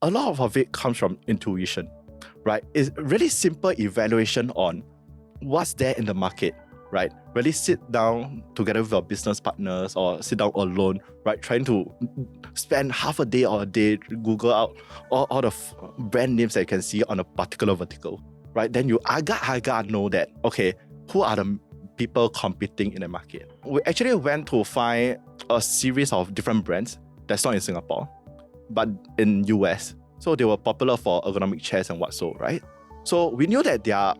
a lot of it comes from intuition, right? It's really simple evaluation on what's there in the market, right? Really sit down together with your business partners or sit down alone, right? Trying to spend half a day or a day to Google out all the brand names that you can see on a particular vertical, right? Then you agak know that, okay, who are the people competing in the market? We actually went to find a series of different brands that's not in Singapore, but in US. So they were popular for ergonomic chairs and what so, right? So we knew that they are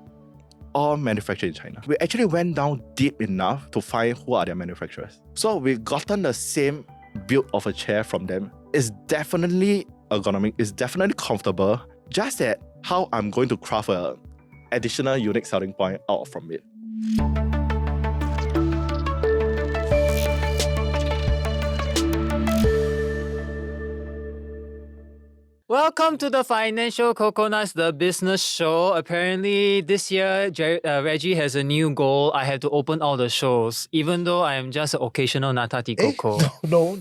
all manufactured in China. We actually went down deep enough to find who are their manufacturers. So we've gotten the same build of a chair from them. It's definitely ergonomic, it's definitely comfortable, just that how I'm going to craft an additional unique selling point out from it. Welcome to the Financial Coconuts, the business show. Apparently, this year, Reggie has a new goal. I have to open all the shows, even though I am just an occasional Natati Coco. No.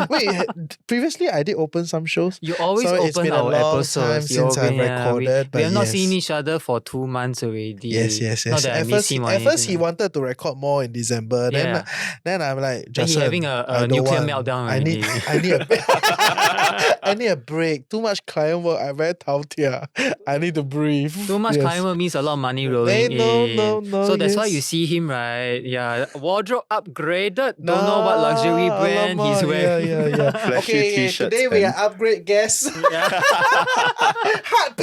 Wait, previously I did open some shows. You always So it's open been a our long episodes. time since I've recorded, We but have not yes. seen each other for 2 months already. Yes. Not that I At miss him or first anything. he wanted to record more in December. Yeah. Then I'm like, Then Justin, he having I a don't nuclear want. meltdown I need I need a break. Too much client work. I'm very tautier. I need to breathe. Too much Yes. client work means a lot of money rolling in. No. So that's why yes. you see him, right? Yeah, wardrobe upgraded. Don't know what luxury brand he's alamak, wearing. Yeah. Flashy Okay, t-shirts today we and- are upgrade guests. Heart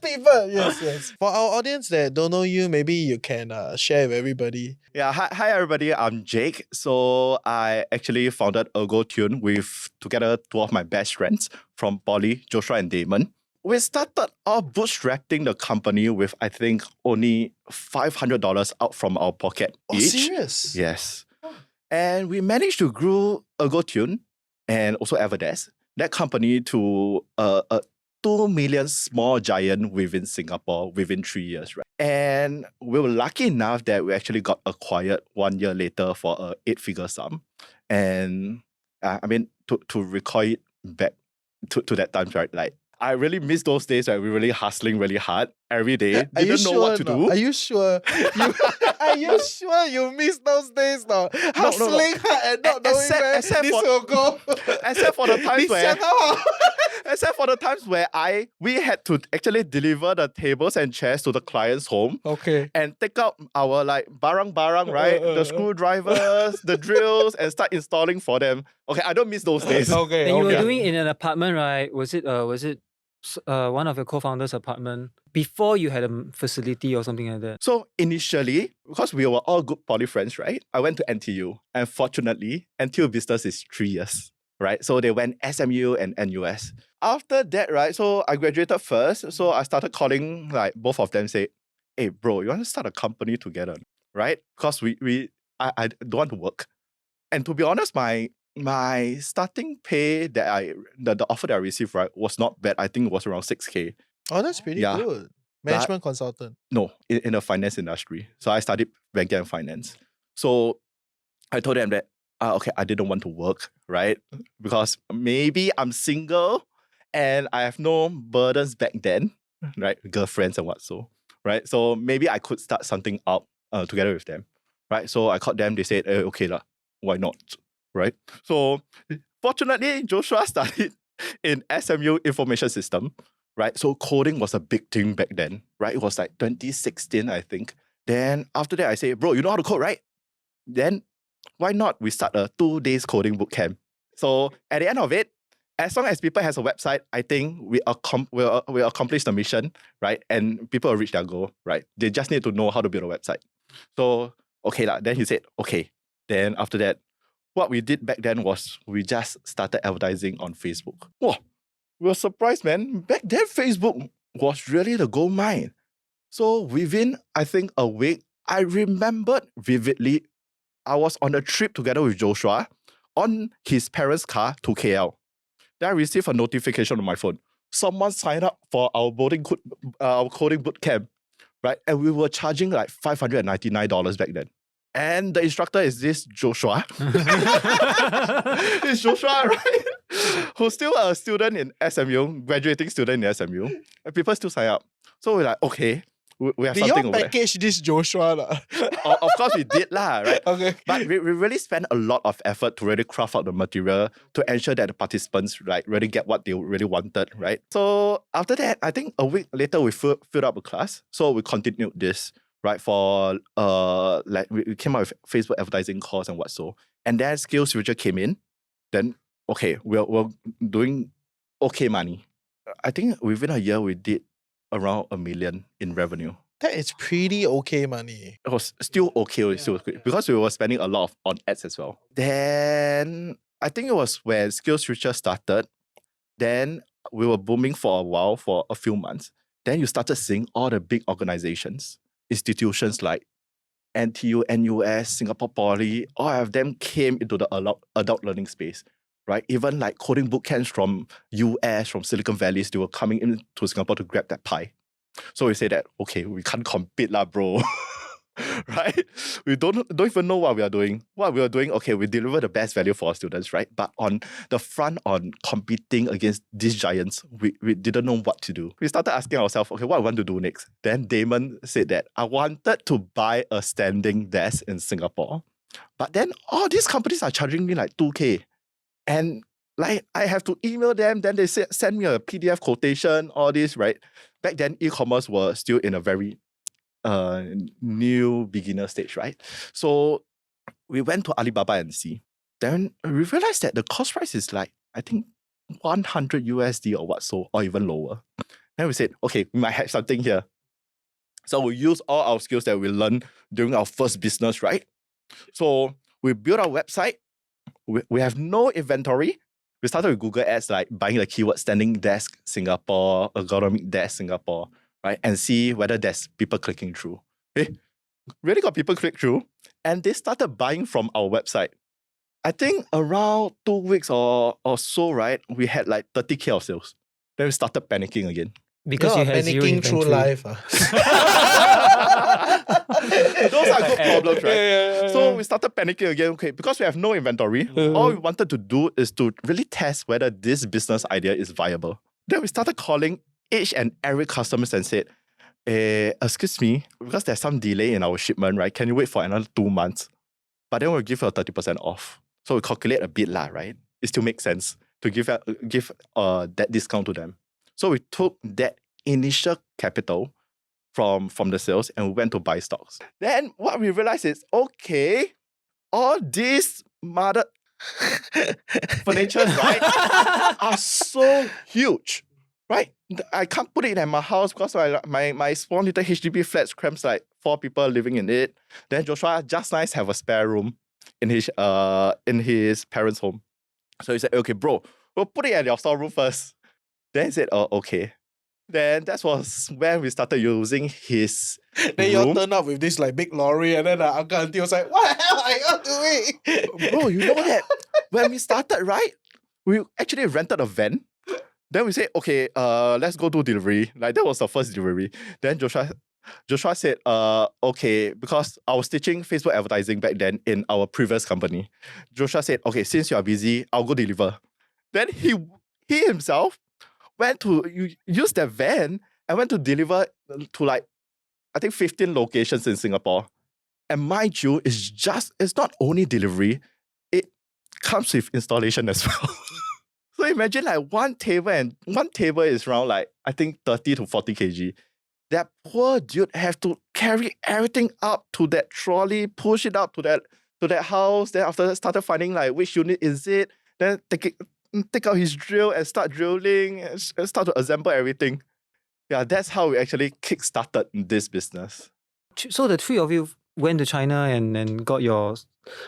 pivot. Yes. For our audience that don't know you, maybe you can share with everybody. Yeah, hi everybody, I'm Jake. So I actually founded Ergotune with together two of my best friends from Poly, Joshua and Damon. We started off bootstrapping the company with, I think, only $500 out from our pocket Oh, each. serious? Yes. And we managed to grow Ergotune and also Everdesk, that company to a 2 million small giant within Singapore within 3 years, right? And we were lucky enough that we actually got acquired 1 year later for a 8-figure sum. And to recall it back to that time, right? Like, I really miss those days where we were really hustling really hard every day. Are you Didn't know sure what to not? do. Are you sure? Are you sure you miss those days now? Hustling hard and not knowing where except this for- will go. Except for the times 你 where 想好 except for the times where we had to actually deliver the tables and chairs to the client's home Okay. and take out our like barang, right? The screwdrivers, the drills, and start installing for them. Okay, I don't miss those days. Okay. And you were doing it in an apartment, right? Was it one of your co-founders' apartment before you had a facility or something like that? So initially, because we were all good poly friends, right? I went to NTU, and fortunately, NTU business is 3 years, right? So they went SMU and NUS. After that, right? So I graduated first, so I started calling like both of them, say, "Hey, bro, you want to start a company together, right? Because I don't want to work." And to be honest, my starting pay that the offer that I received, right, was not bad. I think it was around 6K. Oh, that's pretty Yeah. good. Management consultant. No, in the finance industry. So I studied banking and finance. So I told them that, okay, I didn't want to work, right? Because maybe I'm single and I have no burdens back then, right? Girlfriends and what so, right? So maybe I could start something up together with them, right? So I called them, they said, okay, why not, right? So fortunately, Joshua studied in SMU information system, right? So coding was a big thing back then, right? It was like 2016, I think. Then after that, I say, bro, you know how to code, right? Then why not we start a 2 days coding bootcamp? So at the end of it, as long as people has a website, I think we'll accomplish the mission, right? And people will reach their goal, right? They just need to know how to build a website. So, okay, then he said, okay. Then after that, what we did back then was we just started advertising on Facebook. Whoa, we were surprised, man. Back then, Facebook was really the gold mine. So within, I think, a week, I remembered vividly, I was on a trip together with Joshua on his parents' car to KL. Then I received a notification on my phone. Someone signed up for our coding bootcamp, right? And we were charging like $599 back then. And the instructor is this Joshua. It's Joshua, right? who's still a student in SMU, graduating student in SMU. And people still sign up. So we're like, okay, we have Did something you over there. package this Joshua lah? Of course we did lah, right? Okay. But we really spent a lot of effort to really craft out the material to ensure that the participants really get what they really wanted, right? So after that, I think a week later we filled up a class. So we continued this, right? For we came out with Facebook advertising course and what so. And then Skills Future came in. Then okay, we're doing okay money. I think within a year we did around $1 million in revenue. That is pretty okay money. It was still okay, still okay, because we were spending a lot on ads as well. Then I think it was when Skills Future started. Then we were booming for a while, for a few months. Then you started seeing all the big organizations, institutions like NTU, NUS, Singapore Poly, all of them came into the adult learning space, right? Even like coding bootcamps from US, from Silicon Valley, they were coming into Singapore to grab that pie. So we say that, okay, we can't compete lah, bro. Right? We don't even know what we are doing. What we are doing, okay, we deliver the best value for our students, right? But on the front on competing against these giants, we didn't know what to do. We started asking ourselves, okay, what I want to do next? Then Damon said that I wanted to buy a standing desk in Singapore. But then all these companies are charging me like 2K. And like I have to email them, then they send me a PDF quotation, all this, right? Back then, e-commerce was still in a very new beginner stage, right? So we went to Alibaba and see. Then we realized that the cost price is like, I think 100 USD or what so, or even lower. Then we said, okay, we might have something here. So we use all our skills that we learned during our first business, right? So we built our website. We have no inventory. We started with Google Ads, like buying the keyword standing desk Singapore, ergonomic desk Singapore, right? And see whether there's people clicking through. Hey, really got people click through. And they started buying from our website. I think around 2 weeks or so, right? We had like 30K of sales. Then we started panicking again. Because you had zero panicking through inventory. life. Those are good problems, right? Yeah. So we started panicking again, okay, because we have no inventory. All we wanted to do is to really test whether this business idea is viable. Then we started calling each and every customer and said, excuse me, because there's some delay in our shipment, right? Can you wait for another 2 months? But then we'll give you a 30% off. So we calculate a bit lah, right? It still makes sense to give that discount to them. So we took that initial capital from the sales and we went to buy stocks. Then what we realized is, okay, all these mother furniture, right, are so huge, right? I can't put it in my house because my small little HDB flat cramps like 4 people living in it. Then Joshua just nice have a spare room in his parents' home. So he said, okay, bro, we'll put it at your storeroom first. Then he said, oh, okay. Then that was when we started using his Then you all room. turn up with this like big lorry and then the uncle auntie was like, what the hell are you all doing? Bro, you know that when we started, right? We actually rented a van. Then we said, okay, let's go do delivery. Like that was the first delivery. Then Joshua said, okay, because I was teaching Facebook advertising back then in our previous company. Joshua said, okay, since you are busy, I'll go deliver. Then he himself went to use that van and went to deliver to like, I think 15 locations in Singapore. And mind you, it's not only delivery, it comes with installation as well. So imagine like one table is around like, I think 30 to 40 kg. That poor dude have to carry everything up to that trolley, push it up to that house. Then after that, started finding like which unit is it. Then take out his drill and start drilling and start to assemble everything. Yeah, that's how we actually kickstarted this business. So the 3 of you went to China and got your...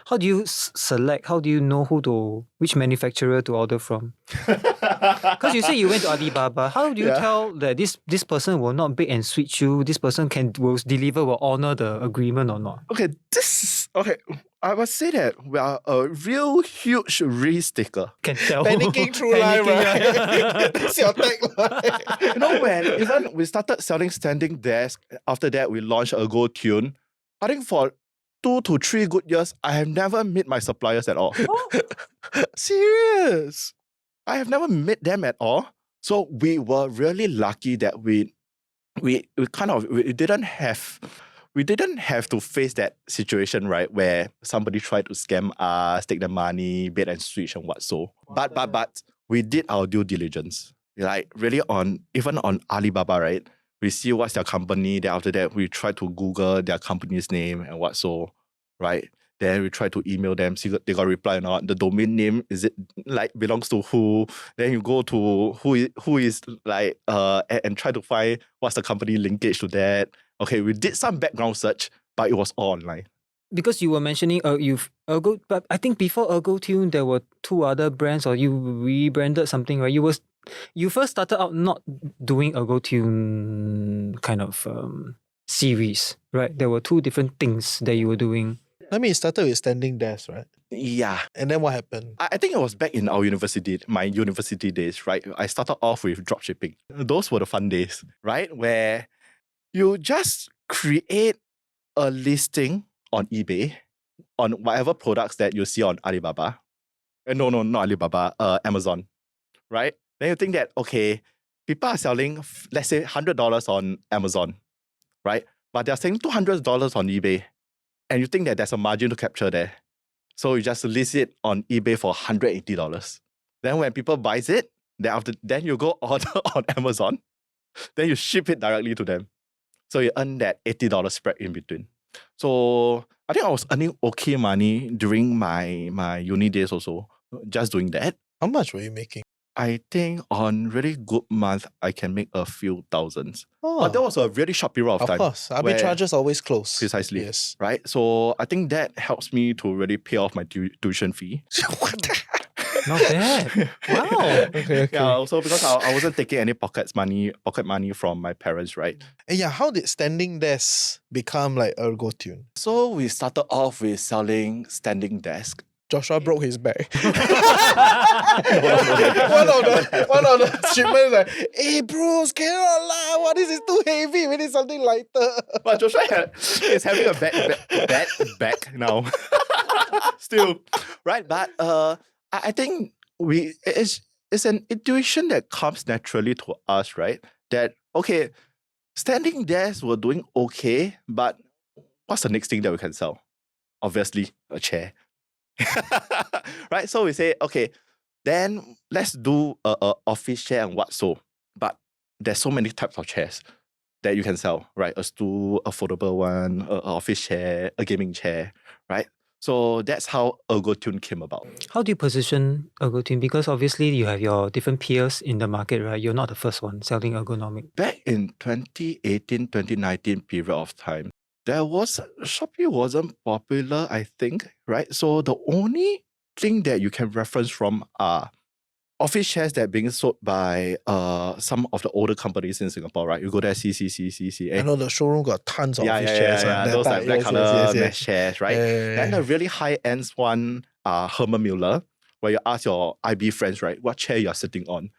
How do you select? How do you know which manufacturer to order from? Because you say you went to Alibaba. How do you tell that this person will not bake and switch you? This person will deliver, will honor the agreement or not? Okay, I would say that we are a real huge risk taker. Can tell. Panicking through life, right? That's your tagline. You know, when even we started selling standing desk, after that we launched Ergotune. I think for 2 to 3 good years, I have never met my suppliers at all. Serious? I have never met them at all. So we were really lucky that we didn't have to face that situation, right, where somebody tried to scam us, take the money, bait and switch and what so. But we did our due diligence. Like really even on Alibaba, right? We see what's their company. Then after that, we try to Google their company's name and what so, right? Then we try to email them, see if they got a reply or not. The domain name, is it like belongs to who? Then you go to who is like and try to find what's the company linkage to that. Okay, we did some background search, but it was all online. Because you were mentioning but I think before Ergotune there were two other brands, or you rebranded something, right? You first started out not doing Ergotune kind of series, right? There were two different things that you were doing. I mean, it started with standing desk, right? Yeah. And then what happened? I think it was back in my university days, right? I started off with dropshipping. Those were the fun days, right? Where you just create a listing on eBay on whatever products that you see on Alibaba. No, not Alibaba, Amazon, right? Then you think that, okay, people are selling, let's say, $100 on Amazon, right? But they're selling $200 on eBay. And you think that there's a margin to capture there. So you just list it on eBay for $180. Then when people buys it, then you go order on Amazon. Then you ship it directly to them. So you earn that $80 spread in between. So I think I was earning okay money during my uni days also, just doing that. How much were you making? I think on really good month, I can make a few thousands. Oh, But that was a really short period of time. of course. Arbitrages always close. Precisely. Yes. Right? So I think that helps me to really pay off my tuition fee. What the Not bad. Wow. Okay. Yeah, also because I wasn't taking any pocket money from my parents, right? And yeah, how did standing desk become like Ergotune? So we started off with selling standing desk. Joshua broke his back. one of the shipments like, hey bros, cannot lah. What is this too heavy? We need something lighter. But Joshua is having a bad back now. Still, right? But I think it's an intuition that comes naturally to us, right? That okay, standing desks were doing okay, but what's the next thing that we can sell? Obviously, a chair. Right? So we say, okay, then let's do a office chair and what so. But there's so many types of chairs that you can sell, right? A stool, a foldable one, an office chair, a gaming chair, right? So that's how Ergotune came about. How do you position Ergotune? Because obviously you have your different peers in the market, right? You're not the first one selling ergonomic. Back in 2018, 2019 period of time, Shopee wasn't popular, I think, right? So the only thing that you can reference from are office chairs that are being sold by some of the older companies in Singapore, right? You go there, see. I know the showroom got tons of office chairs. Yeah. Those like black color mesh chairs, right? Then the Yeah. really high-end one are Herman Miller, where you ask your IB friends, right, what chair you're sitting on.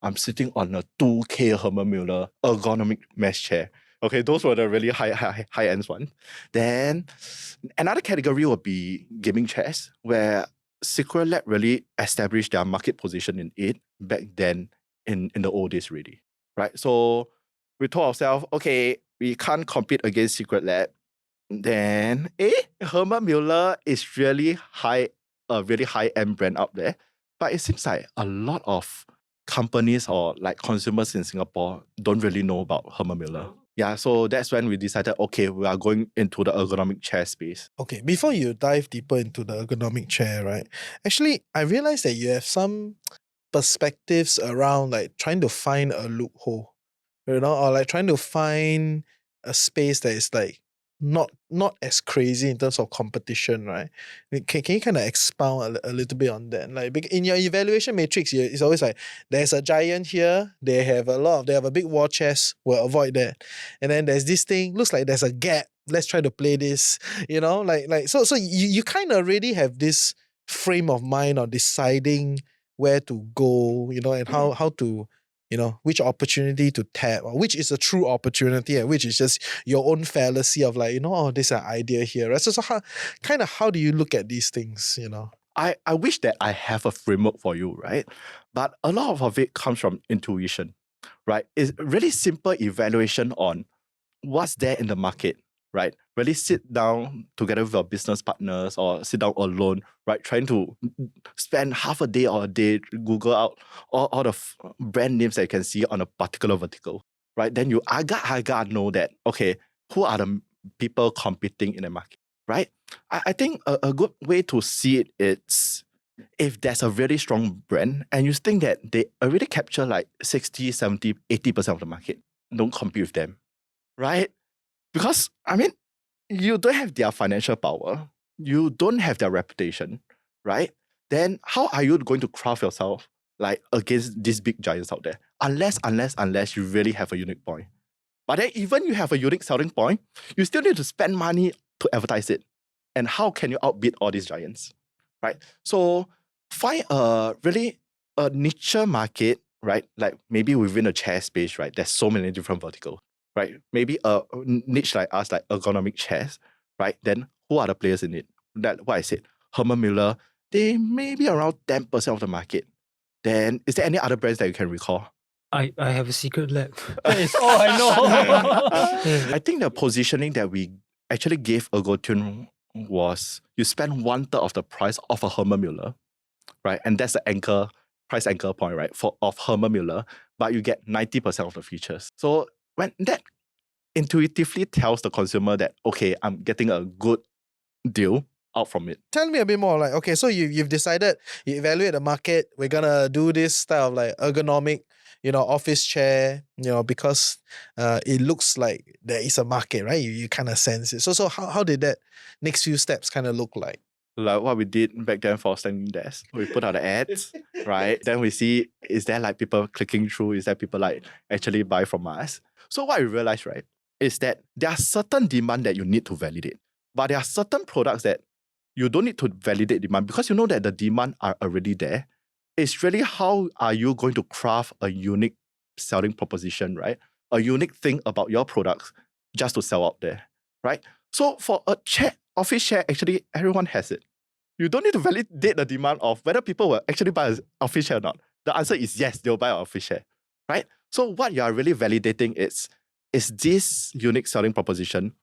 I'm sitting on a 2K Herman Miller ergonomic mesh chair. Okay, those were the really high-end ones. Then another category would be gaming chairs, where Secret Lab really established their market position in it back then in the old days really, right? So we told ourselves, okay, we can't compete against Secret Lab. Then, Herman Miller is really a really high-end brand out there. But it seems like a lot of companies or like consumers in Singapore don't really know about Herman Miller. Yeah, so that's when we decided, okay, we are going into the ergonomic chair space. Okay, before you dive deeper into the ergonomic chair, right? Actually, I realized that you have some perspectives around like trying to find a loophole, or like trying to find a space that is like not as crazy in terms of competition, right? Can you kind of expound a little bit on that? Like in your evaluation matrix, it's always like there's a giant here, they have a big war chest, we'll avoid that. And then there's this thing, looks like there's a gap. Let's try to play this, so you kind of already have this frame of mind on deciding where to go, and how to which opportunity to tap, or which is a true opportunity and which is just your own fallacy of like, there's an idea here. Right? So how do you look at these things, I wish that I have a framework for you, right? But a lot of it comes from intuition, right? It's really simple evaluation on what's there in the market, right? Really sit down together with your business partners or sit down alone, right? Trying to spend half a day or a day, Google out all the brand names that you can see on a particular vertical, right? Then you aga know that, okay, who are the people competing in the market, right? I think a good way to see it is if there's a really strong brand and you think that they already capture like 60, 70, 80% of the market, don't compete with them, right? Because, I mean, you don't have their financial power, you don't have their reputation, right? Then how are you going to craft yourself like against these big giants out there? Unless you really have a unique point. But then even you have a unique selling point, you still need to spend money to advertise it. And how can you outbid all these giants, right? So find a niche market, right? Like maybe within a chair space, right? There's so many different verticals, right? Maybe a niche like us, like ergonomic chairs, right? Then who are the players in it? That what I said, Herman Miller, they may be around 10% of the market. Then is there any other brands that you can recall? I have a secret lab. That is all I know. I think the positioning that we actually gave Ergotune was you spend 1/3 of the price of a Herman Miller, right? And that's the price anchor point, right? Of Herman Miller, but you get 90% of the features. So when that intuitively tells the consumer that, okay, I'm getting a good deal out from it. Tell me a bit more. Like, okay, so you've decided, you evaluate the market. We're gonna do this style of like ergonomic, office chair, because it looks like there is a market, right? You kind of sense it. So how did that next few steps kind of look like? Like what we did back then for standing desk. We put out the ads, right? Then we see, is there like people clicking through? Is there people like actually buy from us? So what we realized, right, is that there are certain demand that you need to validate. But there are certain products that you don't need to validate demand because you know that the demand are already there. It's really how are you going to craft a unique selling proposition, right? A unique thing about your products just to sell out there, right? So for a chair, office chair, actually everyone has it. You don't need to validate the demand of whether people will actually buy an office chair or not. The answer is yes, they'll buy an office chair, right? So what you are really validating is this unique selling proposition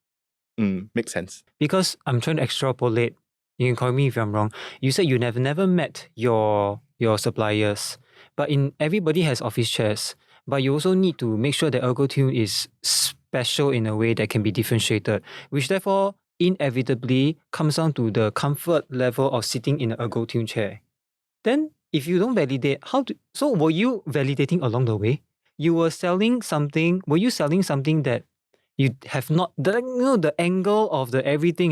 makes sense? Because I'm trying to extrapolate. You can correct me if I'm wrong. You said you never met your suppliers, but everybody has office chairs. But you also need to make sure that Ergotune is special in a way that can be differentiated, which therefore inevitably comes down to the comfort level of sitting in an Ergotune chair. Then, if you don't validate, so were you validating along the way? You were selling something. Were you selling something that you have not, the angle of the everything,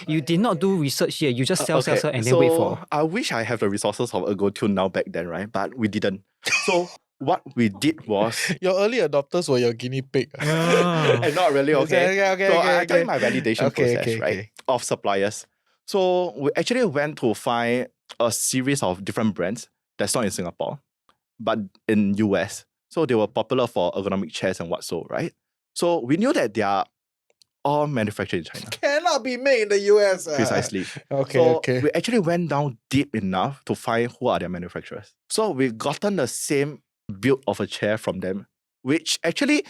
you did not do research yet. You just sell, and then wait for. I wish I have the resources of Ergotune now back then, right? But we didn't. So what we did was... Your early adopters were your guinea pig. And not really, okay? Okay, I tell you my validation process, right? Of suppliers. So we actually went to find a series of different brands that's not in Singapore, but in US. So they were popular for ergonomic chairs and what so, right? So we knew that they are all manufactured in China. Cannot be made in the US. Precisely. Okay. We actually went down deep enough to find who are their manufacturers. So we've gotten the same build of a chair from them, which actually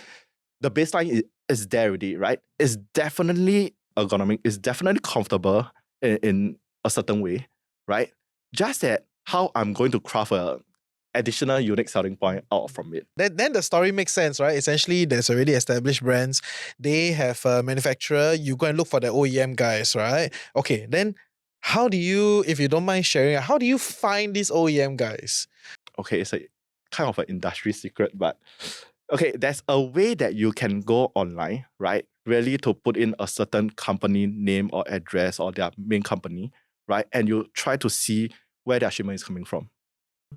the baseline is there already, right? It's definitely ergonomic. It's definitely comfortable in a certain way, right? Just that how I'm going to craft a additional unique selling point out from it. Then the story makes sense, right? Essentially, there's already established brands. They have a manufacturer. You go and look for the OEM guys, right? Okay, then how do you, if you don't mind sharing, how do you find these OEM guys? Okay, it's a kind of an industry secret, but okay, there's a way that you can go online, right? Really to put in a certain company name or address or their main company, right? And you try to see where their shipment is coming from.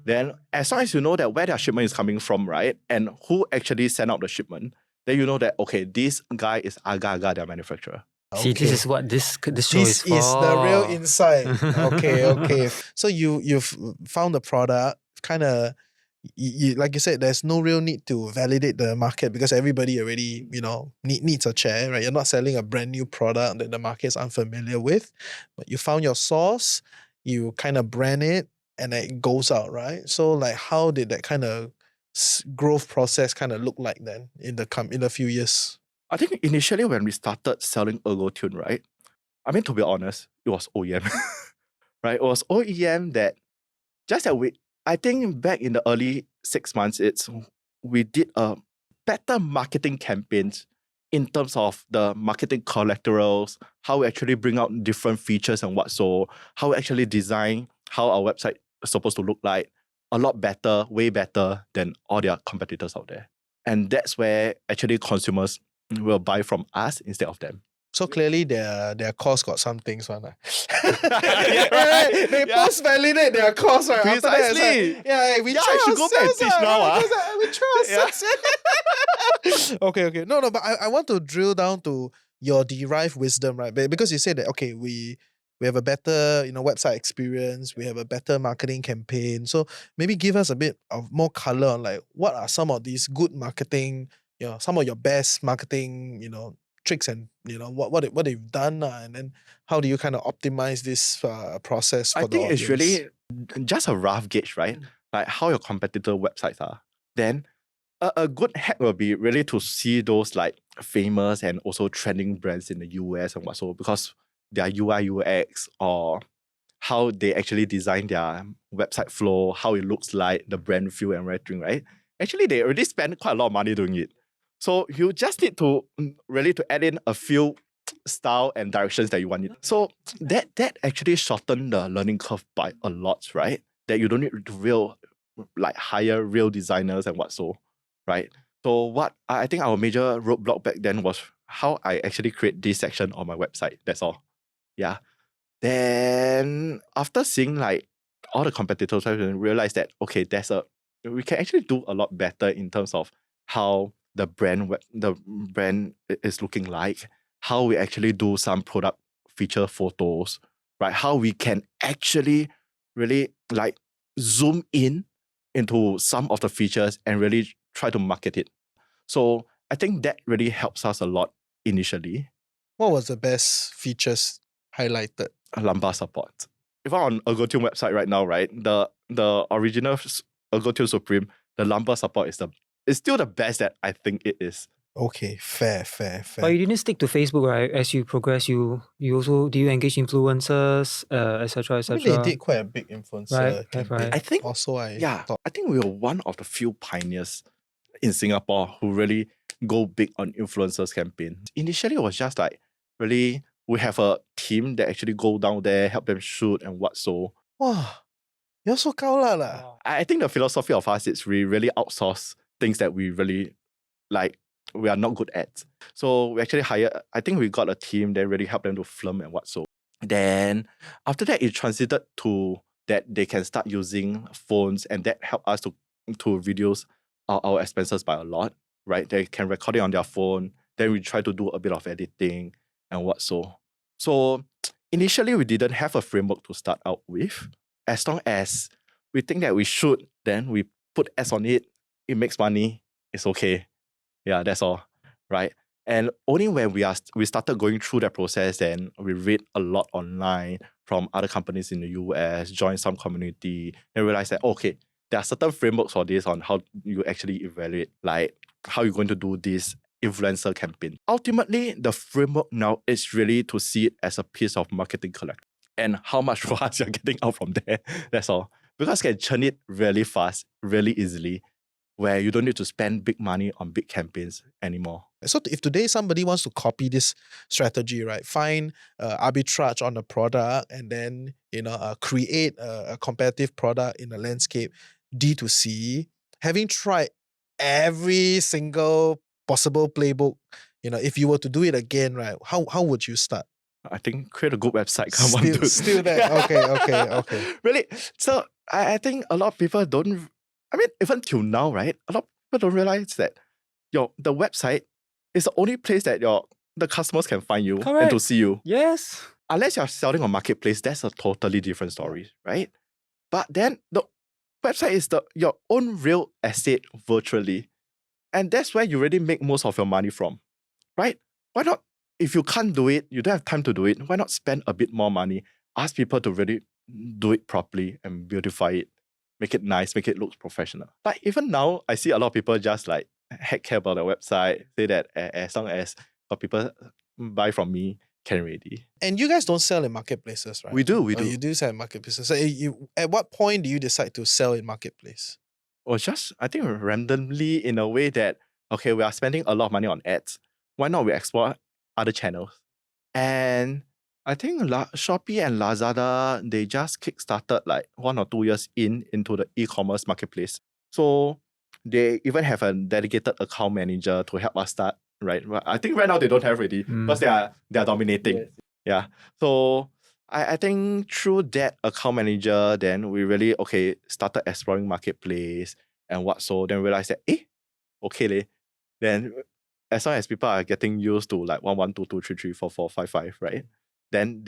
Then as long as you know that where their shipment is coming from, right? And who actually sent out the shipment, then you know that, okay, this guy is Aga, their manufacturer. See, this is what this show is for. This is the real insight. Okay. So you've found the product, kind of, like you said, there's no real need to validate the market because everybody already, needs a chair, right? You're not selling a brand new product that the market's unfamiliar with, but you found your source. you kind of brand it and it goes out, right? So like how did that kind of growth process kind of look like then in the few years? I think initially when we started selling Ergotune, right? I mean, to be honest, it was OEM, right? It was OEM that just that I think back in the early 6 months, we did a better marketing campaigns in terms of the marketing collaterals, how we actually bring out different features and what so, how we actually design how our website is supposed to look like, a lot better, way better than all their competitors out there. And that's where actually consumers will buy from us instead of them. So clearly their course got some things one. Yeah, right. They Yeah. post-validate their course, right? After that, it's Precisely. like, yeah, we Yeah, try I should go back and ourselves, teach now, right? We try Yeah. ourselves. Okay. No, but I want to drill down to your derived wisdom, right? Because you said that, okay, we have a better, website experience, we have a better marketing campaign. So maybe give us a bit of more color on like what are some of these good marketing, some of your best marketing, tricks and what they've done, and then how do you kind of optimize this process for I the think audience? it's really just a rough gauge, right? Like how your competitor websites are. Then a good hack will be really to see those like famous and also trending brands in the US and what so, because their UI UX or how they actually design their website flow, how it looks like, the brand feel and everything, right? Actually, they already spend quite a lot of money doing it. So you just need to really to add in a few style and directions that you want it. So that actually shortened the learning curve by a lot, right? That you don't need to hire real designers and what so, right? So what I think our major roadblock back then was how I actually create this section on my website. That's all. Yeah. Then after seeing like all the competitors, I realized that okay, we can actually do a lot better in terms of how the brand is looking like, how we actually do some product feature photos, right? How we can actually really like zoom in into some of the features and really try to market it. So I think that really helps us a lot initially. What was the best features highlighted? Lumbar support. If I'm on Ergotune website right now, right, the original Ergotune Supreme, the lumbar support is still the best that I think it is. Okay, fair. But you didn't stick to Facebook, right? As you progress, you also do you engage influencers, etc. I mean, they did quite a big influencer Right, campaign. right. I think Also, I think we were one of the few pioneers in Singapore who really go big on influencers campaign. Initially, it was just like really we have a team that actually go down there, help them shoot and what so. Wow, you're so kaola lah. I think the philosophy of us is we really outsource things that we really like we are not good at. So we actually I think we got a team that really helped them to film and what so. Then after that, it transited to that they can start using phones and that helped us to reduce our expenses by a lot, right? They can record it on their phone. Then we try to do a bit of editing and what so. So initially, we didn't have a framework to start out with. As long as we think that we should, then we put ads on it. It makes money. It's okay. Yeah, that's all, right? And only when we started going through that process, and we read a lot online from other companies in the US, join some community, and realize that okay, there are certain frameworks for this on how you actually evaluate, like how you're going to do this influencer campaign. Ultimately, the framework now is really to see it as a piece of marketing collect and how much ROAS you're getting out from there. That's all. Because you can churn it really fast, really easily, where you don't need to spend big money on big campaigns anymore. So if today somebody wants to copy this strategy, right, find arbitrage on the product and then create a competitive product in the landscape D2C, having tried every single possible playbook, if you were to do it again, right, how would you start? I think create a good website. Come on, dude. Still there. Okay. Really? So I think a lot of people don't. I mean, even till now, right? A lot of people don't realize that the website is the only place that the customers can find you and to see you. Yes. Unless you're selling on marketplace, that's a totally different story, right? But then the website is your own real estate virtually. And that's where you really make most of your money from, right? Why not? If you can't do it, you don't have time to do it, why not spend a bit more money? Ask people to really do it properly and beautify it, make it nice, make it look professional. Like even now, I see a lot of people just like heck care about their website, say that as long as people buy from me, can already. And you guys don't sell in marketplaces, right? We do. You do sell in marketplaces. So at what point do you decide to sell in marketplace? Or just, I think, randomly in a way that, okay, we are spending a lot of money on ads. Why not we explore other channels? And I think Shopee and Lazada, they just kickstarted like 1 or 2 years into the e-commerce marketplace. So they even have a dedicated account manager to help us start, right? Well, I think right now they don't have already because they are dominating. Yes. Yeah. So I think through that account manager, then we really, started exploring marketplace and what so. Then realized that, okay leh. Then as long as people are getting used to like 1 1 2 2 3 3 4 4 5 5, right? Then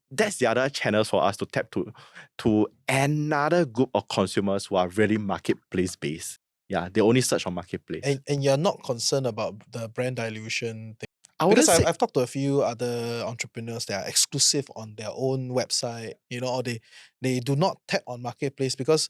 that's the other channels for us to tap to another group of consumers who are really marketplace based. Yeah, they only search on marketplace. And you're not concerned about the brand dilution thing? I wouldn't Because say I've talked to a few other entrepreneurs that are exclusive on their own website, or they do not tap on marketplace because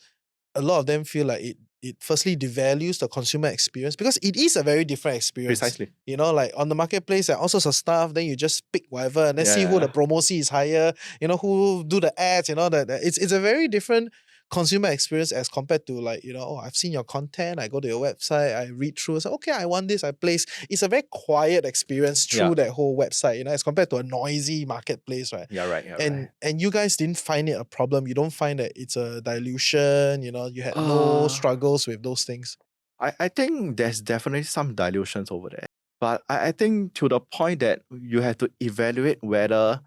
a lot of them feel like it firstly devalues the consumer experience because it is a very different experience. precisely. Like on the marketplace, there are all sorts of stuff. Then you just pick whatever and then see who Yeah. the promo C is higher. Who do the ads. It's a very different consumer experience as compared to like I've seen your content. I go to your website. I read through. So okay, I want this. I place. It's a very quiet experience through that whole website. As compared to a noisy marketplace, right? Yeah, right. And you guys didn't find it a problem. You don't find that it's a dilution. You had no struggles with those things. I think there's definitely some dilutions over there. But I think to the point that you have to evaluate whether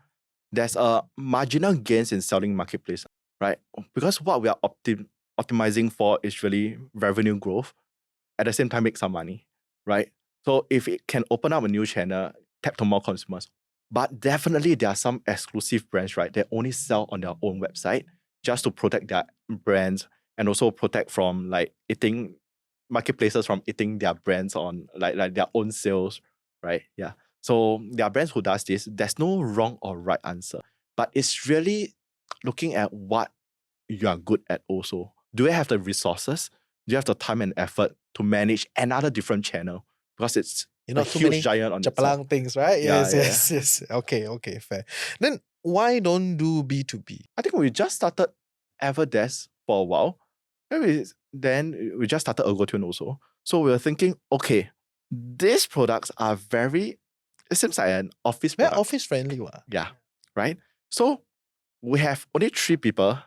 there's a marginal gains in selling marketplace, right? Because what we are optimizing for is really revenue growth. At the same time, make some money, right? So if it can open up a new channel, tap to more consumers. But definitely there are some exclusive brands, right? That only sell on their own website just to protect their brands and also protect from like eating marketplaces from eating their brands on like their own sales, right? Yeah. So there are brands who does this. There's no wrong or right answer, but it's really looking at what you are good at also. Do you have the resources? Do you have the time and effort to manage another different channel? Because it's Not a too huge many giant on itself. chapalang things, right? Yeah, Yes. Okay, fair. Then why don't do B2B? I think we just started Everdesk for a while. Then we just started Ergotune also. So we were thinking, okay, these products are it seems like an office Very product. office friendly, what? Yeah, right? So we have only 3 people,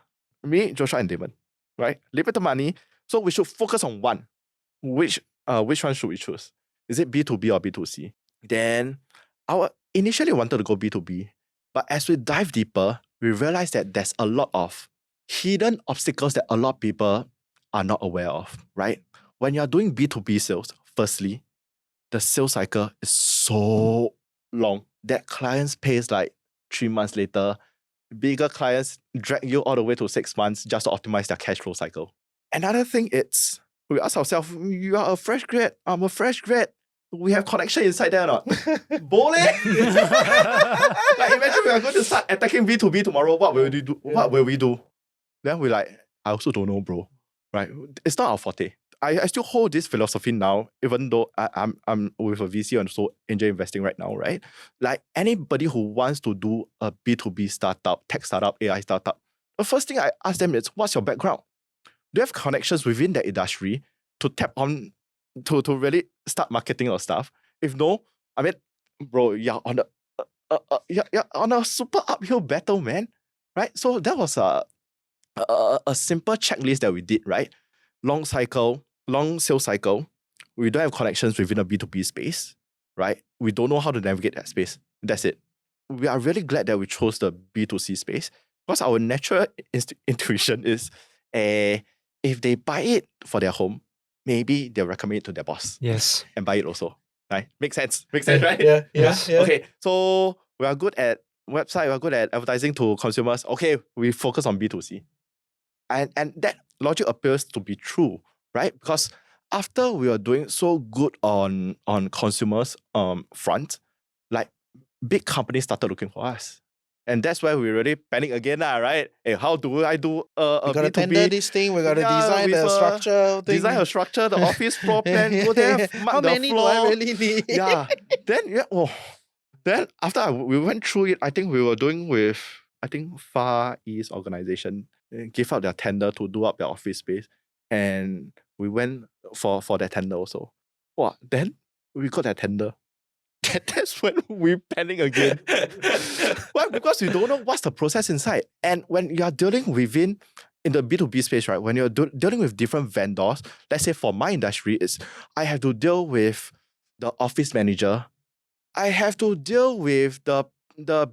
me, Joshua, and Damon, right? Limited money. So we should focus on one. Which one should we choose? Is it B2B or B2C? Then our initially wanted to go B2B, but as we dive deeper, we realized that there's a lot of hidden obstacles that a lot of people are not aware of, right? When you're doing B2B sales, firstly, the sales cycle is so long that clients pays like 3 months later. Bigger clients drag you all the way to 6 months just to optimize their cash flow cycle. Another thing is, we ask ourselves, you are a fresh grad, I'm a fresh grad. We have connection inside there or not? Bole? Like imagine we are going to start attacking B2B tomorrow, what will we do? What will we do? Then we're like, I also don't know, bro. Right? It's not our forte. I still hold this philosophy now, even though I'm with a VC and so angel investing right now, right? Like anybody who wants to do a B2B startup, tech startup, AI startup, the first thing I ask them is, what's your background? Do you have connections within the industry to tap on, to really start marketing or stuff? If no, I mean, bro, you're on you're on a super uphill battle, man, right? So that was a simple checklist that we did, right? Long sales cycle. We don't have connections within a B2B space, right? We don't know how to navigate that space. That's it. We are really glad that we chose the B2C space because our natural intuition is, if they buy it for their home, maybe they'll recommend it to their boss. Yes. And buy it also. Right? Makes sense, right? Yeah. Okay, so we are good at website, we are good at advertising to consumers. Okay, we focus on B2C. And that logic appears to be true, right? Because after we are doing so good on consumers front, like big companies started looking for us. And that's where we really panic again, right? Hey, how do I do a We gotta B2B? tender this thing. We gotta design with the a- structure thing. Design a structure, the office floor plan, go there, mark How the many floor. do I really need? Then after we went through it, I think we were doing with Far East organization. They gave out their tender to do up their office space, and we went for that tender also. Wow, then we got that tender. That's when we panic again. Why? Because you don't know what's the process inside. And when you are dealing in the B2B space, right, when you're dealing with different vendors, let's say for my industry, I have to deal with the office manager. I have to deal with the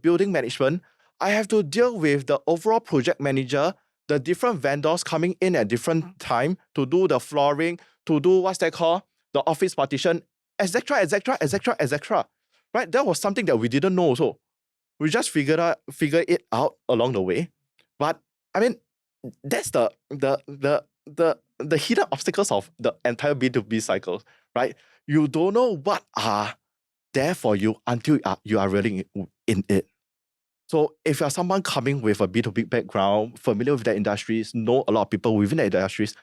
building management. I have to deal with the overall project manager, the different vendors coming in at different time to do the flooring, to do what's that called, the office partition, etc., etc., etc., etc. Right? That was something that we didn't know also. We just figure it out along the way. But I mean, that's the hidden obstacles of the entire B2B cycle, right? You don't know what are there for you until you are really in it. So if you're someone coming with a B2B background, familiar with the industries, know a lot of people within the industries,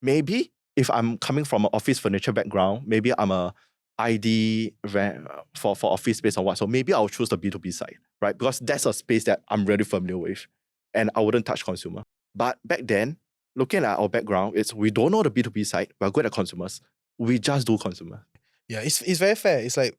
maybe if I'm coming from an office furniture background, maybe I'm a ID for office space or what. So maybe I'll choose the B2B side, right? Because that's a space that I'm really familiar with and I wouldn't touch consumer. But back then, looking at our background, we don't know the B2B side. We're good at consumers. We just do consumer. Yeah, it's very fair. It's like,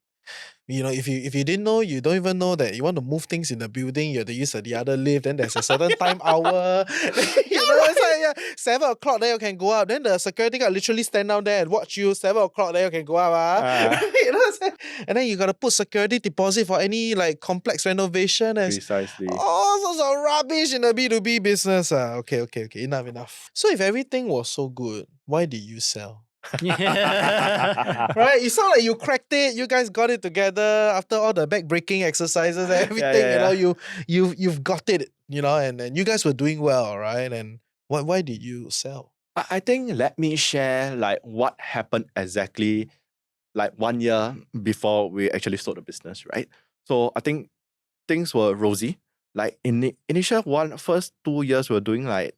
if you didn't know, you don't even know that you want to move things in the building, you have to use the other lift, then there's a certain time hour. It's like 7 o'clock, then you can go up. Then the security guard literally stand down there and watch you. 7 o'clock, then you can go up. You know what I'm saying? And then you gotta put security deposit for any like complex renovation and Precisely. all sorts of rubbish in the B2B business. Okay. Enough. So if everything was so good, why did you sell? Right? You sound like you cracked it. You guys got it together after all the back-breaking exercises and everything. You've got it, and you guys were doing well, right? And why did you sell? I think let me share like what happened exactly like 1 year before we actually sold the business, right? So I think things were rosy. Like in the initial first 2 years, we were doing like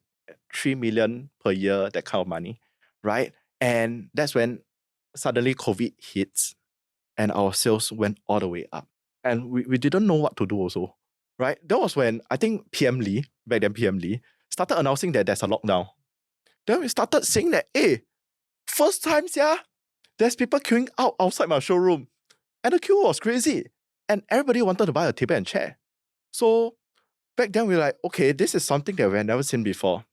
3 million per year, that kind of money, right? And that's when suddenly COVID hits and our sales went all the way up. And we didn't know what to do also, right? That was when I think back then PM Lee, started announcing that there's a lockdown. Then we started saying that, first time, there's people queuing outside my showroom. And the queue was crazy. And everybody wanted to buy a table and chair. So back then we were like, okay, this is something that we had never seen before.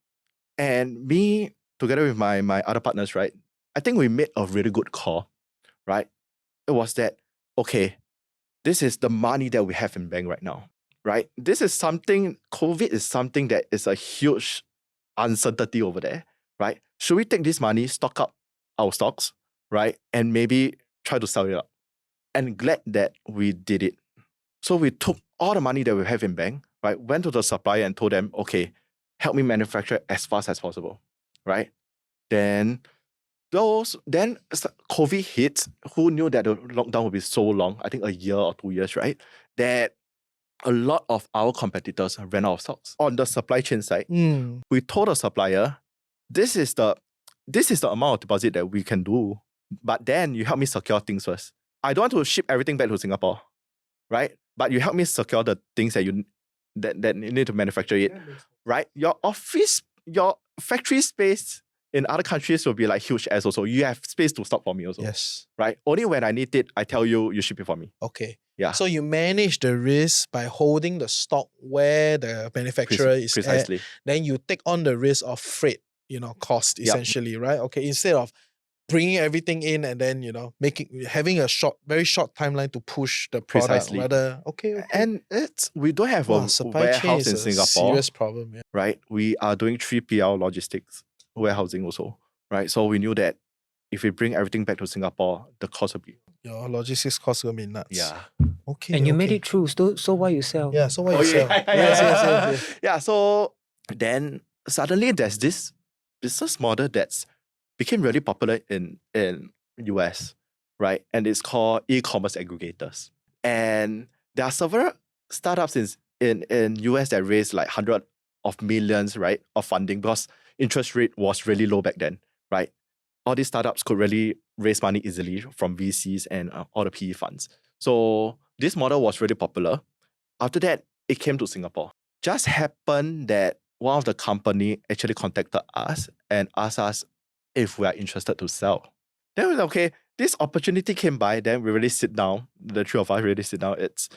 And me, together with my other partners, right, I think we made a really good call, right? It was that, okay, this is the money that we have in bank right now, right? COVID is something that is a huge uncertainty over there, right? Should we take this money, stock up our stocks, right? And maybe try to sell it up. And glad that we did it. So we took all the money that we have in bank, right? Went to the supplier and told them, okay, help me manufacture as fast as possible, right? Then COVID hit. Who knew that the lockdown would be so long? I think a year or 2 years, right? That a lot of our competitors ran out of stocks. On the supply chain side, we told the supplier, this is the amount of deposit that we can do, but then you help me secure things first. I don't want to ship everything back to Singapore, right? But you help me secure the things that you need to manufacture it, right? Your factory space in other countries will be like huge as also. You have space to stock for me also. Yes. Right? Only when I need it, I tell you, you ship it for me. Okay. Yeah. So you manage the risk by holding the stock where the manufacturer is precisely. at. Then you take on the risk of freight, cost essentially, right? Okay. Instead of bringing everything in and then, having a very short timeline to push the product. Precisely. Rather, okay. And we don't have a supply warehouse chain is in a Singapore. serious problem. Yeah. Right? We are doing 3PL logistics, warehousing also. Right? So we knew that if we bring everything back to Singapore, the cost will be... Your logistics cost will be nuts. Yeah. Okay. And you made it through, so why you sell? Yeah, so why you sell? Yes. Yeah, so then suddenly there's this business model that's became really popular in US, right? And it's called e-commerce aggregators. And there are several startups in US that raised like hundred of millions, right, of funding because interest rate was really low back then, right? All these startups could really raise money easily from VCs and all the PE funds. So this model was really popular. After that, it came to Singapore. Just happened that one of the company actually contacted us and asked us if we are interested to sell. Then we were like, okay, this opportunity came by, then we really sit down, the three of us really sit down. It's,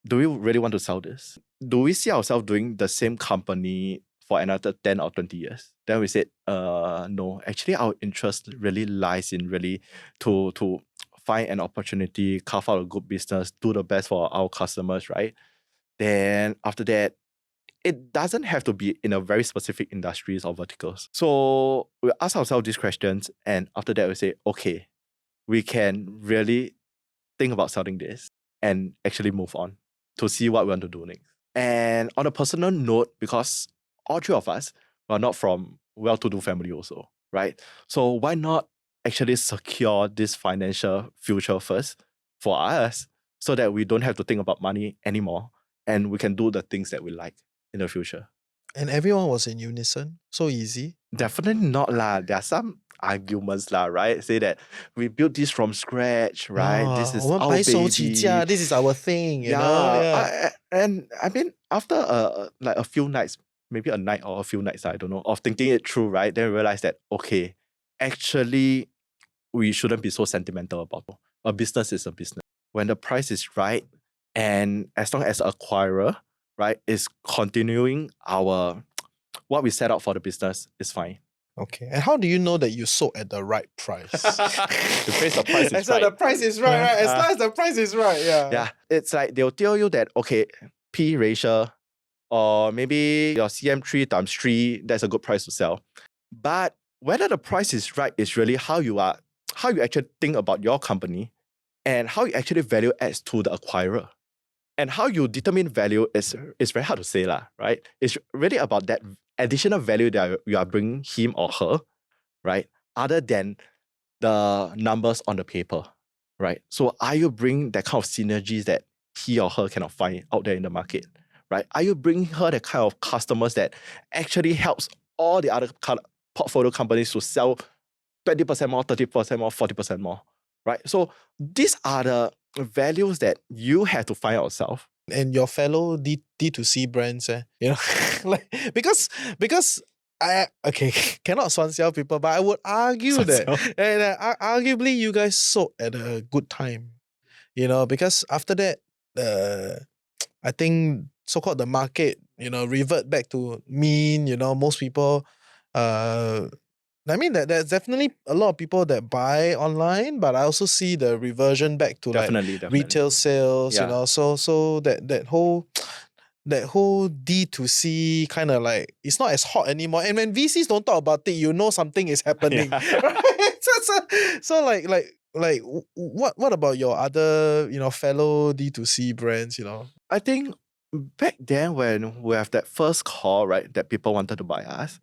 do we really want to sell this? Do we see ourselves doing the same company for another 10 or 20 years? Then we said, no, actually our interest really lies in really to find an opportunity, carve out a good business, do the best for our customers, right? Then after that, it doesn't have to be in a very specific industries or verticals. So we ask ourselves these questions, and after that we say, okay, we can really think about selling this and actually move on to see what we want to do next. And on a personal note, because all three of us are not from well-to-do family also, right? So why not actually secure this financial future first for us so that we don't have to think about money anymore and we can do the things that we like in the future. And everyone was in unison. So easy. Definitely not lah. There are some arguments lah, right? Say that we built this from scratch, right? This is 我们 our 白手 baby. 起家, this is our thing, you know? Yeah. And I mean, after like a few nights, maybe a night or a few nights, I don't know, of thinking it through, right? Then we realized that, okay, actually, we shouldn't be so sentimental about it. A business is a business. When the price is right, and as long as the acquirer, right, is continuing what we set out for the business is fine. Okay. And how do you know that you sold at the right price? The price is As long right. the price is right, right? As long as the price is right, yeah. Yeah, it's like they'll tell you that, okay, P ratio, or maybe your CM3 times 3, that's a good price to sell. But whether the price is right is really how you actually think about your company and how you actually value adds to the acquirer. And how you determine value is very hard to say, right? It's really about that additional value that you are bringing him or her, right? Other than the numbers on the paper, right? So are you bringing that kind of synergies that he or her cannot find out there in the market, right? Are you bringing her the kind of customers that actually helps all the other portfolio companies to sell 20% more, 30% more, 40% more, right? So these are the values that you have to find out yourself. And your fellow D2C brands, you know, like because cannot 酸销 people, but I would argue that arguably you guys sold at a good time, you know, because after that, I think so-called the market, you know, revert back to mean, you know, most people, I mean that there's definitely a lot of people that buy online, but I also see the reversion back to Definitely. retail sales, you know. So that whole D2C kind of like it's not as hot anymore. And when VCs don't talk about it, you know something is happening. Right? So like what about your other, you know, fellow D2C brands, you know? I think back then when we have that first call, right, that people wanted to buy us,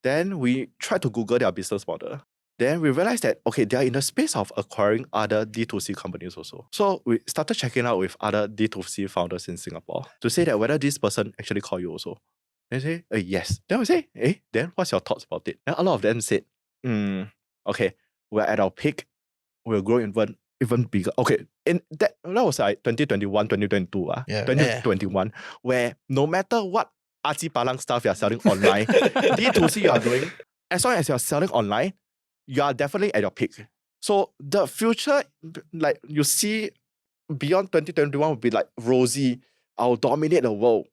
then we tried to Google their business model. Then we realized that, okay, they are in the space of acquiring other D2C companies also. So we started checking out with other D2C founders in Singapore to say that whether this person actually call you also. They say, yes. Then we say, then what's your thoughts about it? Then a lot of them said, okay, we're at our peak. We'll grow even bigger. Okay, that was like 2021, 2022, 2021, where no matter what artsy palang stuff you're selling online, D2C you are doing, as long as you're selling online, you are definitely at your peak. So the future, like you see beyond 2021 will be like rosy. I'll dominate the world,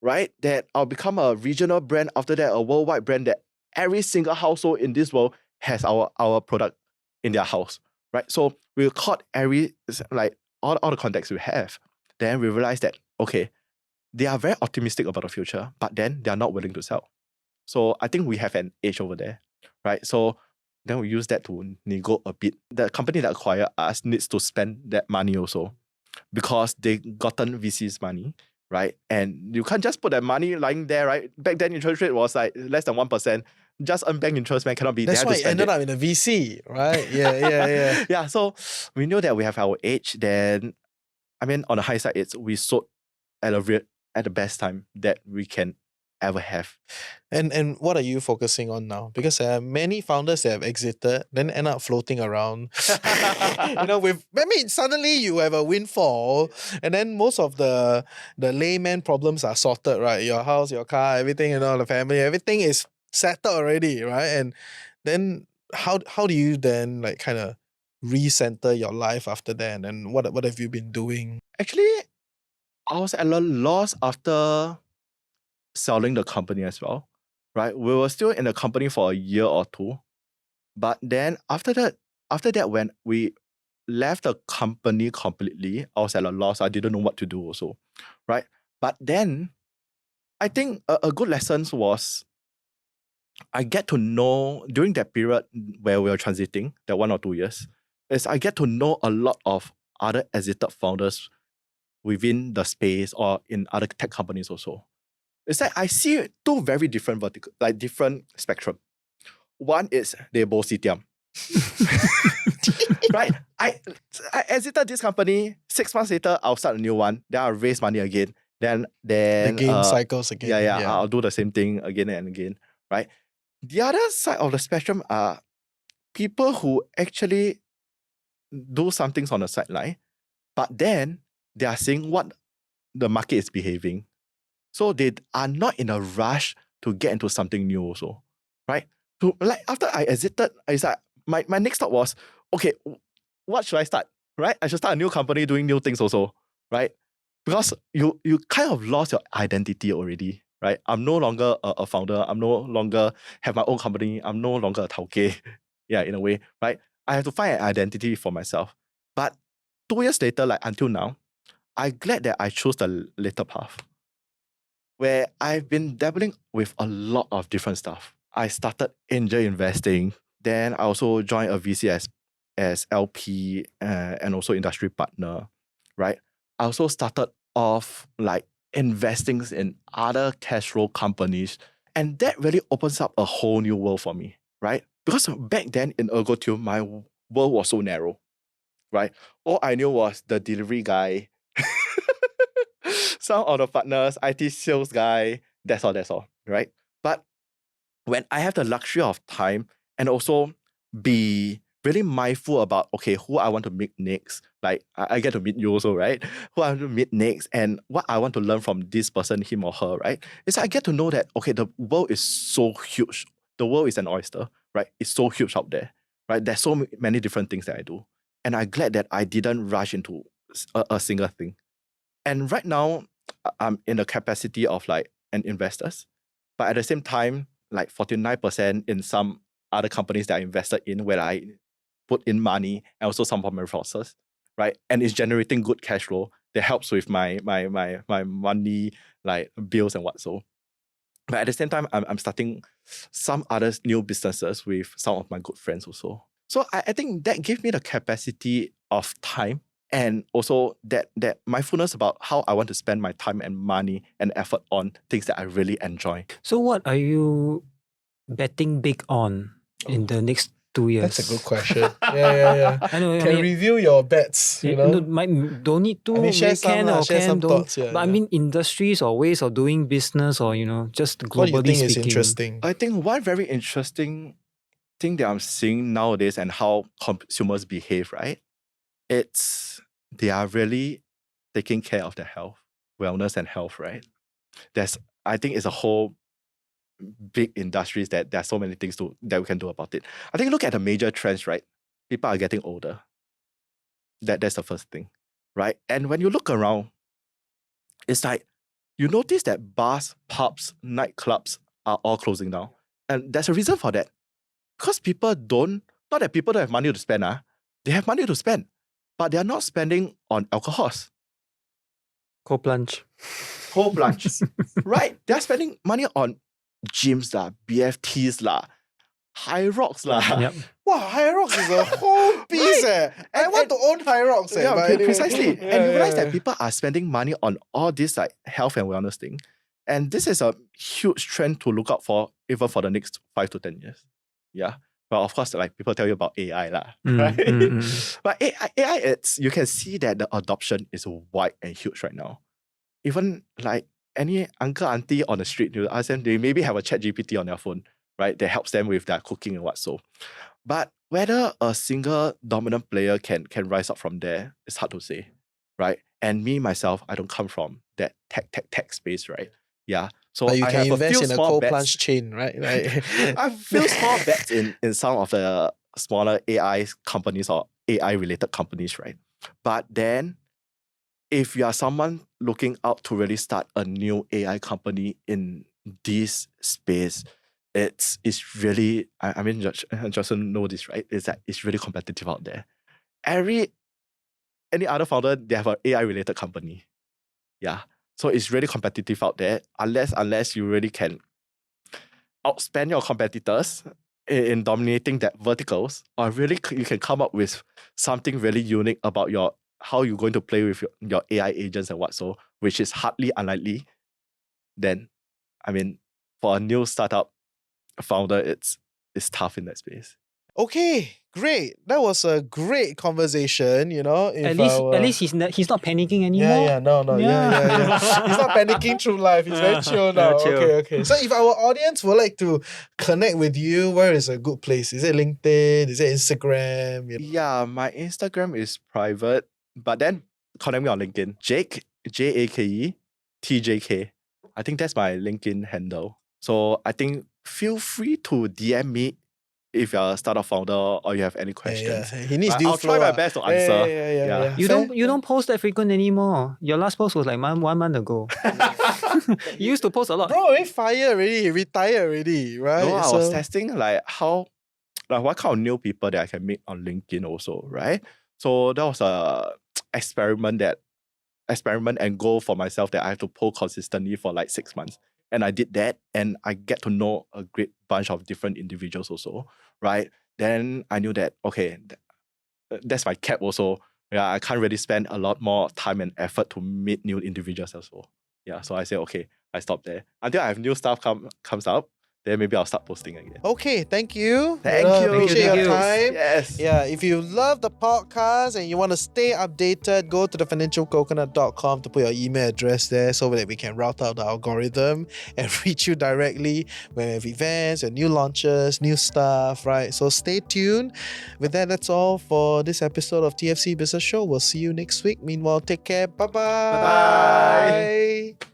right? That I'll become a regional brand, after that a worldwide brand that every single household in this world has our product in their house, right? So we'll cut all the contacts we have. Then we realize that, okay, they are very optimistic about the future, but then they are not willing to sell. So I think we have an edge over there, right? So then we use that to nego a bit. The company that acquired us needs to spend that money also because they gotten VC's money, right? And you can't just put that money lying there, right? Back then interest rate was like less than 1%. Just earn bank interest, man, cannot be. That's why it ended up in a VC, right? Yeah. Yeah, so we knew that we have our edge. Then, I mean, on the high side, we sold at a at the best time that we can ever have. And what are you focusing on now? Because many founders that have exited, then end up floating around. Suddenly you have a windfall, and then most of the layman problems are sorted, right? Your house, your car, everything, the family, everything is settled already, right? And then how do you then like kind of recenter your life after that? And what have you been doing? Actually, I was at a loss after selling the company as well, right? We were still in the company for a year or two. But then after that, when we left the company completely, I was at a loss. I didn't know what to do also, right? But then I think a good lesson was I get to know during that period where we were transiting, that 1 or 2 years, is I get to know a lot of other exited founders within the space or in other tech companies also. It's like I see two very different different spectrum. One is they both sitiam. Right? I exited this company, 6 months later, I'll start a new one. Then I'll raise money again. Then The game cycles again. Yeah, I'll do the same thing again and again. Right? The other side of the spectrum are people who actually do some things on the sideline, but then they are seeing what the market is behaving. So they are not in a rush to get into something new also. Right? So like after I exited, it's like my next thought was, okay, what should I start? Right? I should start a new company doing new things also. Right? Because you kind of lost your identity already. Right? I'm no longer a founder. I'm no longer have my own company. I'm no longer a tauke. Yeah, in a way. Right? I have to find an identity for myself. But 2 years later, like until now, I'm glad that I chose the later path, where I've been dabbling with a lot of different stuff. I started angel investing. Then I also joined a VC as LP and also industry partner, right? I also started off like investing in other cash flow companies. And that really opens up a whole new world for me, right? Because back then in Ergotune, my world was so narrow, right? All I knew was the delivery guy, some of the partners, IT sales guy, that's all, right? But when I have the luxury of time and also be really mindful about, okay, who I want to meet next, like I get to meet you also, right? Who I want to meet next and what I want to learn from this person, him or her, right? It's I get to know that, okay, the world is so huge. The world is an oyster, right? It's so huge out there, right? There's so many different things that I do. And I'm glad that I didn't rush into a single thing. And right now, I'm in the capacity of like an investors, but at the same time, like 49% in some other companies that I invested in where I put in money and also some of my resources, right? And it's generating good cash flow that helps with my money, like bills and what so. But at the same time, I'm starting some other new businesses with some of my good friends also. So I think that gave me the capacity of time and also that mindfulness about how I want to spend my time and money and effort on things that I really enjoy. So what are you betting big on in the next 2 years? That's a good question. Yeah. I know. Can review your bets, you know? Don't need to. I mean, share some don't. thoughts. Yeah, but I mean, industries or ways of doing business or, just globally what do you think speaking. is interesting? I think one very interesting thing that I'm seeing nowadays and how consumers behave, right? It's they are really taking care of their health, wellness and health, right? I think it's a whole big industries that there are so many things that we can do about it. I think look at the major trends, right? People are getting older. That's the first thing, right? And when you look around, it's like you notice that bars, pubs, nightclubs are all closing down. And there's a reason for that. Because people not that people don't have money to spend, they have money to spend, but they are not spending on alcohols. Cold plunge. Right? They are spending money on gyms, BFTs, High Rocks. Yep. Wow, High Rocks is a whole piece. I want to own High Rocks. Yeah, but anyway. precisely. Yeah, And you realize yeah. that people are spending money on all this like health and wellness thing. And this is a huge trend to look out for even for the next 5 to 10 years. Yeah. But of course, like people tell you about AI, right? But AI, you can see that the adoption is wide and huge right now. Even like any uncle, auntie on the street, you ask them, they maybe have a chat GPT on their phone, right? That helps them with their cooking and what so. But whether a single dominant player can rise up from there, it's hard to say, right? And me, myself, I don't come from that tech space, right? Yeah. So But you I can have a invest few in a small cold bets. plunge chain, right? I feel small bets in some of the smaller AI companies or AI related companies, right? But then if you are someone looking out to really start a new AI company in this space, it's really, I mean, Justin know this, right? Is that it's really competitive out there. Any other founder, they have an AI related company. Yeah. So it's really competitive out there unless you really can outspend your competitors in dominating that verticals, or really you can come up with something really unique about how you're going to play with your AI agents and what so, which is hardly unlikely, then I mean, for a new startup founder, it's tough in that space. Okay, great. That was a great conversation, you know. At least he's not panicking anymore. Yeah, He's not panicking through life. He's very chill now. chill. Okay. So if our audience would like to connect with you, where is a good place? Is it LinkedIn? Is it Instagram? Yeah, my Instagram is private, but then connect me on LinkedIn. Jake, Jake, TJK. I think that's my LinkedIn handle. So I think feel free to DM me if you're a startup founder or you have any questions. Yeah. He needs But deal I'll flow. try my best to answer. Yeah. You don't post that frequent anymore. Your last post was like 1 month ago. You used to post a lot. Bro, already fired already. He retired already, right? No, I was testing what kind of new people that I can meet on LinkedIn also, right? So that was a experiment and goal for myself that I have to post consistently for like 6 months. And I did that, and I get to know a great bunch of different individuals also, right? Then I knew that, okay, that's my cap also. Yeah, I can't really spend a lot more time and effort to meet new individuals also. Yeah, so I said, okay, I stop there. Until I have new stuff comes up, then maybe I'll start posting again. Okay, thank you. Thank you. Appreciate Thank your you. time. Yes. Yeah, if you love the podcast and you want to stay updated, go to thefinancialcoconut.com to put your email address there so that we can route out the algorithm and reach you directly when we have events and new launches, new stuff, right? So stay tuned. With that, that's all for this episode of TFC Business Show. We'll see you next week. Meanwhile, take care. Bye-bye. Bye.